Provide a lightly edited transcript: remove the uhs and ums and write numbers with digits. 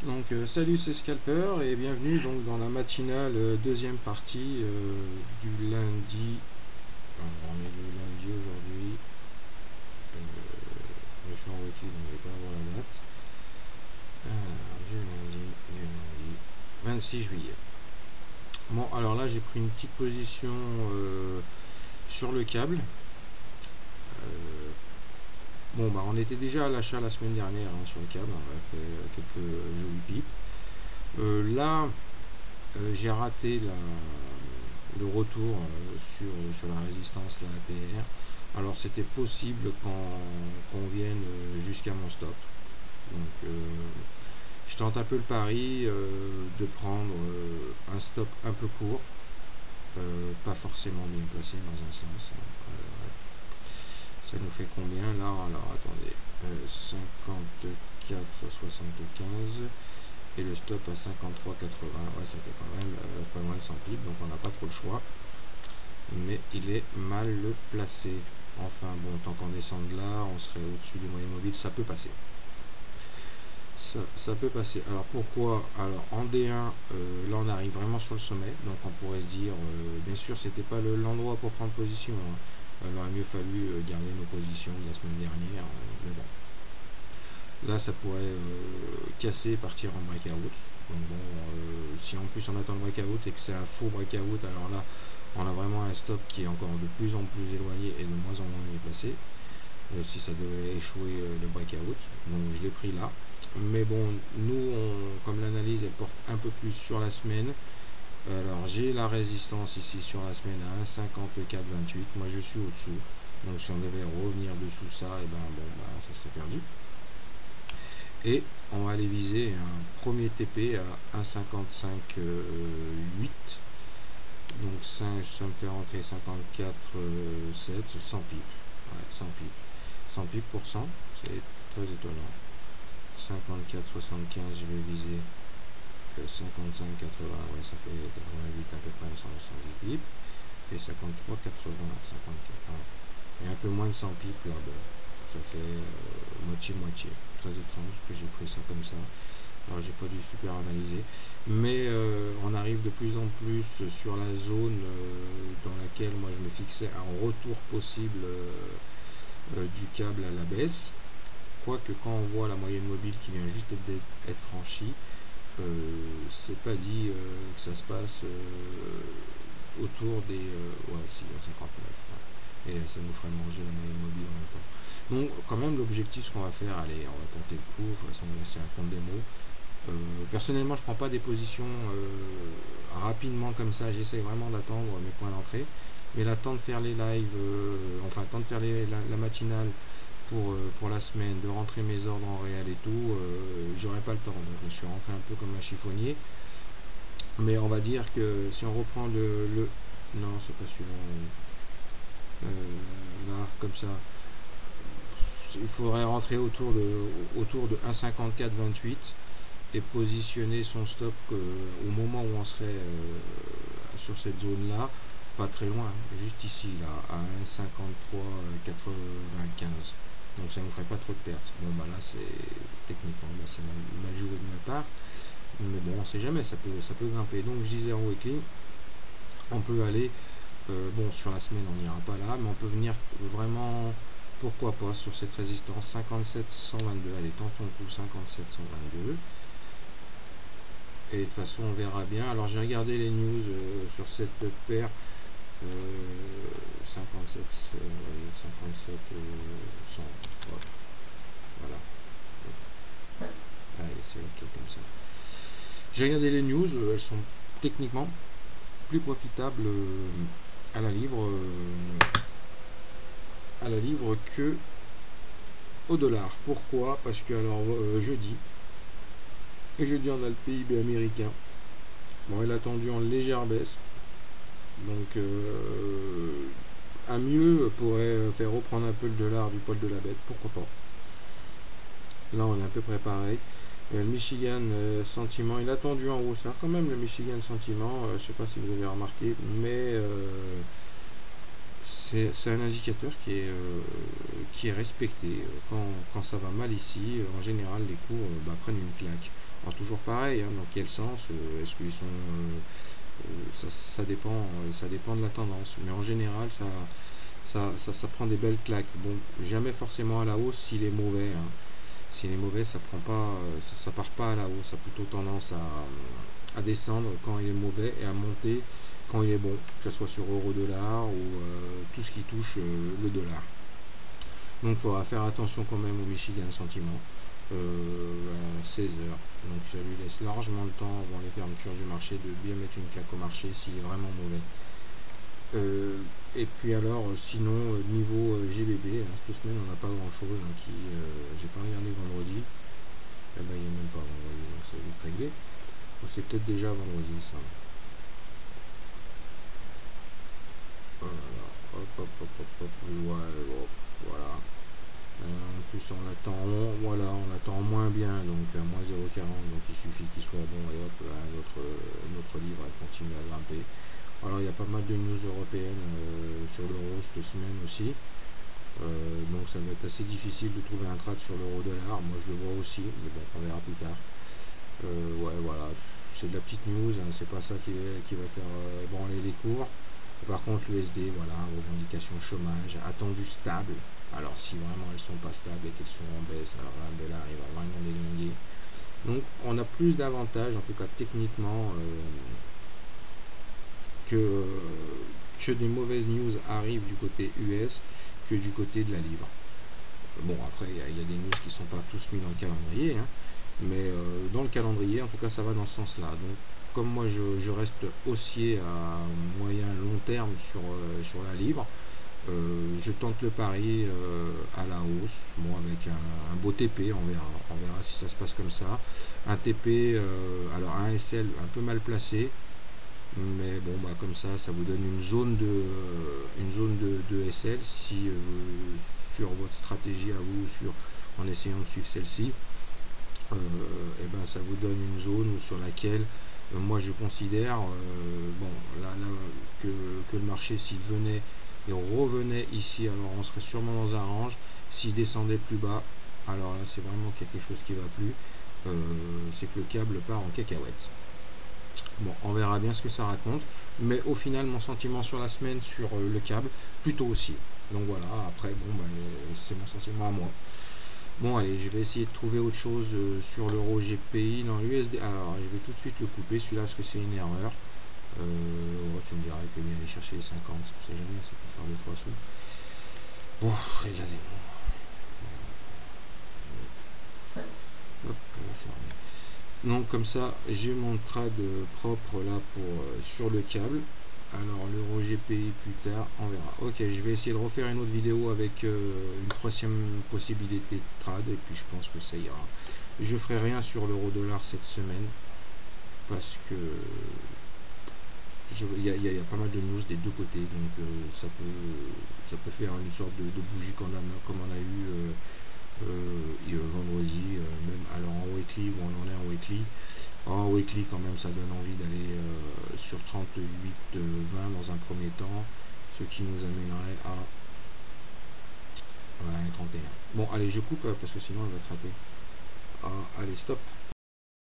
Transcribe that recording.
Donc salut, c'est Scalper et bienvenue donc dans la matinale deuxième partie du lundi. Alors, on est le lundi aujourd'hui. Je suis en weekly donc je vais pas avoir la date. Alors, du lundi 26 juillet. Bon, alors là j'ai pris une petite position sur le câble. Bon, bah on était déjà à l'achat la semaine dernière sur le câble, on a fait quelques jolies pipes. Là, j'ai raté le retour sur la résistance, la APR. Alors c'était possible qu'on vienne jusqu'à mon stop. Donc je tente un peu le pari de prendre un stop un peu court, pas forcément bien placé dans un sens. Ça nous fait combien là? Alors attendez, 54,75 et le stop à 53,80. Ouais, ça fait quand même pas loin de 100 pips, donc on n'a pas trop le choix, mais il est mal placé. Enfin bon, tant qu'on descend de là, on serait au-dessus du moyen mobile, ça peut passer. Ça peut passer. Alors pourquoi? Alors en D1, là on arrive vraiment sur le sommet, donc on pourrait se dire, bien sûr c'était pas l'endroit pour prendre position, hein. Il aurait mieux fallu garder nos positions de la semaine dernière, mais bon. Là ça pourrait casser, partir en breakout. Donc bon, si en plus on attend le breakout et que c'est un faux breakout, alors là on a vraiment un stop qui est encore de plus en plus éloigné et de moins en moins bien placé. Si ça devait échouer le breakout, donc je l'ai pris là. Mais bon, nous comme l'analyse elle porte un peu plus sur la semaine, alors j'ai la résistance ici sur la semaine à 1,5428. Moi je suis au-dessous, donc si on devait revenir dessous ça, et ben bon, ça serait perdu. Et on va aller viser un premier TP à 1,55,8. Donc ça me fait rentrer 54,7, c'est 100 pips. Ouais, 100 pips. 100 pips pour 100, c'est très étonnant. 54,75, je vais viser 55,80, ouais, ça fait 88 à peu près, 110 pips. Et 53,80, 54, ouais. Et un peu moins de 100 pips là, bon, ça fait moitié-moitié. Très étrange que j'ai pris ça comme ça. Alors j'ai pas dû super analyser, mais on arrive de plus en plus sur la zone dans laquelle moi je me fixais un retour possible du câble à la baisse. Quoique quand on voit la moyenne mobile qui vient juste d'être franchie, c'est pas dit que ça se passe autour des ouais, si, 59, ouais. Et ça nous ferait manger la moyenne mobile en même temps. Donc quand même l'objectif, ce qu'on va faire, allez, on va tenter le coup. De toute façon c'est un compte démo. Personnellement je prends pas des positions rapidement comme ça, j'essaye vraiment d'attendre mes points d'entrée, mais là temps de faire les lives, enfin temps de faire la matinale pour la semaine, de rentrer mes ordres en réel et tout, j'aurais pas le temps, donc je suis rentré un peu comme un chiffonnier. Mais on va dire que si on reprend non c'est pas celui-là, là comme ça, il faudrait rentrer autour de 1,5428 et positionner son stop au moment où on serait sur cette zone là, pas très loin, juste ici là, à 1,5395. Donc ça ne nous ferait pas trop de pertes. Bon bah là c'est techniquement c'est mal joué de ma part, mais bon on sait jamais, ça peut grimper. Donc je disais en weekly, on peut aller bon sur la semaine on n'ira pas là, mais on peut venir vraiment, pourquoi pas, sur cette résistance 57,122. Allez, tentons le coup, 57,122. Et de toute façon on verra bien. Alors j'ai regardé les news sur cette paire, 57 100, voilà. Allez, c'est ok comme ça. J'ai regardé les news, elles sont techniquement plus profitables à la livre que au dollar. Pourquoi? Parce que alors jeudi on a le PIB américain. Bon, il a tendu en légère baisse, donc un mieux pourrait faire reprendre un peu le dollar du poil de la bête, pourquoi pas. Là on est un peu préparé. Le Michigan sentiment, il a tendu en haussard quand même, le Michigan sentiment, je sais pas si vous avez remarqué, mais c'est un indicateur qui est respecté. Quand ça va mal ici, en général, les cours prennent une claque. Alors toujours pareil, hein, dans quel sens est-ce qu'ils sont ça dépend de la tendance, mais en général ça prend des belles claques. Bon, jamais forcément à la hausse s'il est mauvais, hein. S'il est mauvais, ça prend pas, ça part pas à la hausse, ça a plutôt tendance à descendre quand il est mauvais et à monter quand il est bon, que ce soit sur euro-dollar ou tout ce qui touche le dollar. Donc il faudra faire attention quand même au Michigan Sentiment à 16 heures. Donc ça lui laisse largement le temps avant les fermetures du marché de bien mettre une claque au marché s'il est vraiment mauvais. Et puis alors sinon niveau GBP, hein, cette semaine on n'a pas grand chose, hein, j'ai pas regardé vendredi. Eh ben il n'y a même pas vendredi, donc c'est vite réglé. C'est peut-être déjà vendredi ça. Voilà. En plus on attend moins bien, donc à moins 0,40, donc il suffit qu'il soit bon et hop, là, notre livre elle continue à grimper. Alors il y a pas mal de news européennes sur l'euro cette semaine aussi, donc ça va être assez difficile de trouver un trade sur l'euro-dollar, moi je le vois aussi, mais bon on verra plus tard. Ouais voilà, c'est de la petite news, hein, c'est pas ça qui va faire ébranler les cours. Par contre l'USD, voilà, revendication chômage, attendu stable. Alors si vraiment elles sont pas stables et qu'elles sont en baisse, alors là le dollar il va vraiment déglinguer. Donc on a plus d'avantages, en tout cas techniquement, que des mauvaises news arrivent du côté US que du côté de la livre. Bon après il y a des news qui sont pas tous mis dans le calendrier, hein, mais dans le calendrier en tout cas ça va dans ce sens là. Donc comme moi je reste haussier à moyen long terme sur la livre, je tente le pari à la hausse, bon avec un beau TP, on verra si ça se passe comme ça. Un TP, alors un SL un peu mal placé, mais bon comme ça vous donne une zone de SL si sur votre stratégie à vous, en essayant de suivre celle-ci, et ben ça vous donne une zone sur laquelle moi je considère que le marché s'il venait et revenait ici, alors on serait sûrement dans un range. S'il descendait plus bas, alors là c'est vraiment quelque chose qui va plus, c'est que le câble part en cacahuète. Bon, on verra bien ce que ça raconte, mais au final mon sentiment sur la semaine sur le câble plutôt aussi. Donc voilà, après c'est mon sentiment à moi. Bon allez, je vais essayer de trouver autre chose sur l'euro GPI, dans l'USD. Alors je vais tout de suite le couper celui-là parce que c'est une erreur. Tu me diras que bien aller chercher les 50, on sait jamais, ça peut faire 2-3 sous. Bon, regardez. Hop, on va fermer. Donc comme ça j'ai mon trade propre là pour sur le câble. Alors l'euro GPI plus tard on verra. Ok, je vais essayer de refaire une autre vidéo avec une troisième possibilité de trade et puis je pense que ça ira. Je ferai rien sur l'euro dollar cette semaine parce que il y a pas mal de news des deux côtés, donc ça peut faire une sorte de bougie comme on a eu vendredi, même alors en weekly où on en est en weekly. En weekly quand même ça donne envie d'aller sur 38,20 dans un premier temps, ce qui nous amènerait à 31. Bon allez je coupe parce que sinon elle va craquer. Allez stop.